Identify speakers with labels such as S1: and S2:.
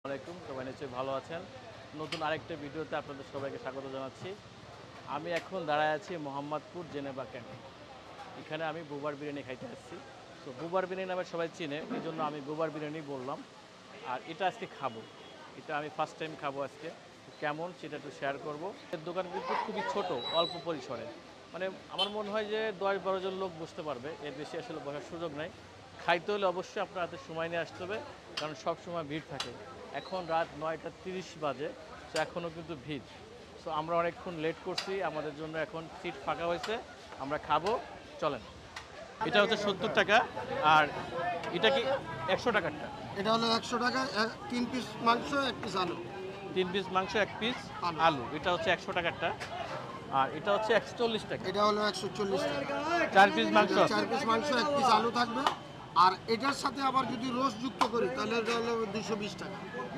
S1: আলাইকুম, সবাই নিশ্চয়ই ভালো আছেন। নতুন আরেকটা ভিডিওতে আপনাদের সবাইকে স্বাগত জানাচ্ছি। আমি এখন দাঁড়ায় আছি মোহাম্মদপুর জেনেভা ক্যাম্পে। এখানে আমি বুবার বিরিয়ানি খাইতে আসছি। তো বুবার বিরিয়ানি নামে সবাই চিনে, এই জন্য আমি বুবার বিরিয়ানি বললাম। আর এটা আজকে খাবো, এটা আমি ফার্স্ট টাইম খাবো আজকে। কেমন সেটা একটু শেয়ার করবো। এর দোকান কিন্তু খুবই ছোট, অল্প পরিসরে। মানে আমার মনে হয় যে 10-12 জন লোক বসতে পারবে, এর বেশি আসলে বসার সুযোগ নাই। খাইতে হলে অবশ্যই আপনার হাতে সময় নিয়ে আসতে হবে, কারণ সব সময় ভিড় থাকে। এখন রাত 9টা 30 বাজে, তো এখনও কিন্তু ভিড়। সো আমরা অনেকক্ষণ লেট করছি, আমাদের জন্য এখন সিট ফাঁকা হয়েছে, আমরা খাবো, চলেন। এটা হচ্ছে 70 টাকা, আর এটা কি 100 টাকারটা?
S2: এটা হলো 100 টাকা, 3 পিস মাংস 1 পিস আলু।
S1: 3 পিস মাংস 1 পিস আলু, এটা হচ্ছে 100 টাকারটা। আর এটা হচ্ছে 140 টাকা।
S2: এটা হলো 140 টাকা।
S1: 4 পিস মাংস
S2: 4 পিস মাংস 1 পিস আলু থাকবে। আর এটার সাথে আবার যদি রোস্ট যুক্ত করি তাহলে এটা হলো 220 টাকা।